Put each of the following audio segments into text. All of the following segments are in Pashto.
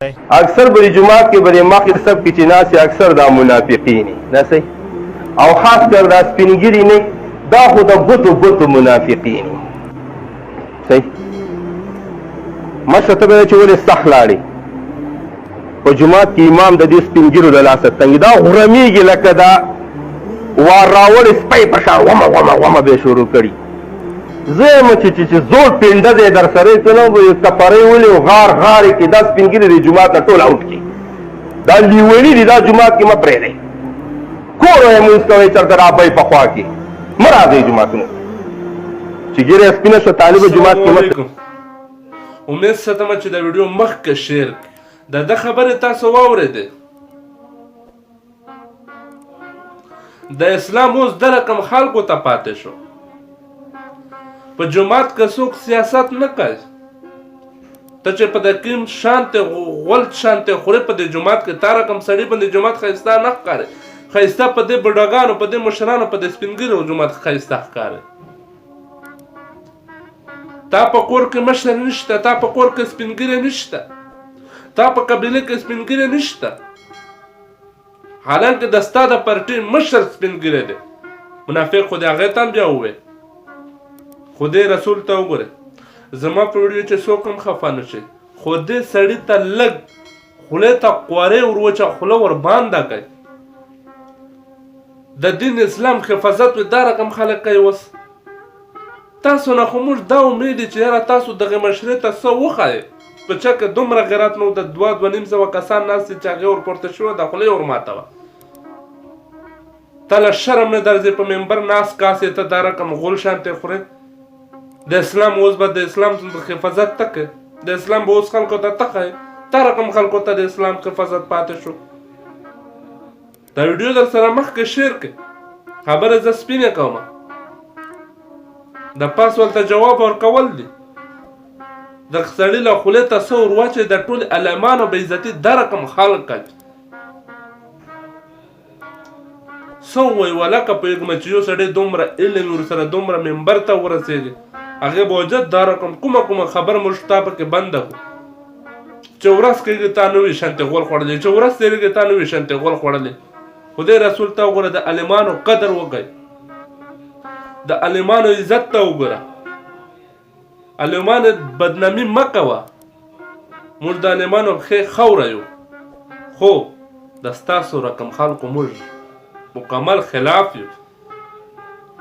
اکثر بری جماعت کې بری مخکې سب کې چې ناس اکثر دا منافقین نه صحیح او خاص کر دا سپینګری نه دا خو د بوتو منافقین صحیح مشه ته به چې ولې صح لاړې په جماعت کې امام د دې سپینګرو د لاسه تنګ دا غرمیږي لکه دا وار راوړې سپی په شا ومه به شروع کړي زه یم چې زوړ پینډه دی در سره یې که نه کپرۍ ولې غار غارې کې دا سپین ګیري د جومات نه ټول اوټ کړي دا لیوني دي دا جومات کې مه پرېږدئ کور یې مونځ کوئ چېرته رابئ په خوا کې مه راځئ جوماتونو چې ګیره یې سپینه شوه طالبه جومات کې مه امید ساتمه چې دا ویډیو مخکې شیر د ده خبرې تاسو واورېدې د اسلام اوس د رقم خلکو ته پاتې شو په جماعت که څوک سیاست نه کوي ته چې په د کیم شانتې غولت شانتې خورې په دې جماعت کې تا رقم سړي باندې جماعت ښایسته نه ښکاري ښایسته په دې بډاګانو په دې مشرانو په دې سپینګیرو جماعت ښایسته ښکاري تا په کور کې مشر نشته تا په کور کې سپینګیری نشته تا په قبیله کې سپینګیری نشته حالانکه د ستا د پارټي مشر سپینګیری دی منافق خو د هغې ته هم بیا وویل خدای رسول ته وګوره زما په ویډیو چې څوک هم خفه نه شي خو دې سړي ته لږ خولې ته قوارې وروچه خوله وربانده کوي د دین اسلام حفاظت وي دا رقم خلک کوي اوس تاسو نه خو موږ دا امید دی چې یاره تاسو دغې مشرې ته څه وښایې په چا کې دومره غیرت نه و د 2-2.5 کسان ناست دي چې هغې ورپورته شوه دا خوله یې ورماتوه ته له شرم نه درځې په ممبر ناست کاس یې ته دا رقم غول شانتې خورې د اسلام اوس به د اسلام حفاظت ته کوي د اسلام به اوس خلکو ته ښایي تا رقم خلکو ته د اسلام حفاظت پاتې شو دا ویډیو در سره مخکې شیر کړئ خبرې زه سپینې کوم د پاس ورته جواب ورکول دي د سړي له خولې ته څه ور واچوي د ټول عالمانو بې عزتي دا رقم خلک کوي څه ووایي ولکه پوهېږم چې یو سړی دومره علم ورسره دومره ممبر ته ورسېږي هغې به وجد دا رقم کومه خبر موږ شتا پکې بنده کړو چې ورځ کېږي تا نوي شانتې غول خوړلی چې ورځ تېرېږي تا نوي شانتې غول خوړلی خدای رسول ته وګوره د عالمانو قدر وکړئ د عالمانو عزت ته وګوره عالمانو بدنامي مه کوه موږ د عالمانو پښې خوره یو خو د ستاسو رقم خلکو موږ مکمل خلاف یو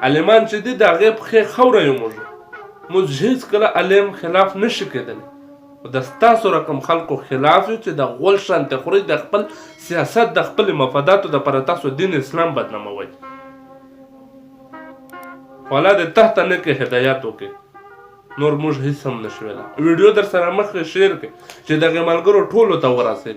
عالمان چې دي د هغې پښې خوره یو موږ هیڅکله عالم خلاف نشي کېدلی د ستاسو رقم خلکو خلاف یو چې د غول شانتې خورئ د خپل سیاست د خپلې مفاداتو دپاره تاسو دین اسلام بدناموئ والا د تحته نه کې هدایت وکړي نور موږ هیڅ هم نشو ویلی ویډیو در سره مخکې شیر کړئ چې دغې ملګرو ټولو ته ورسېږي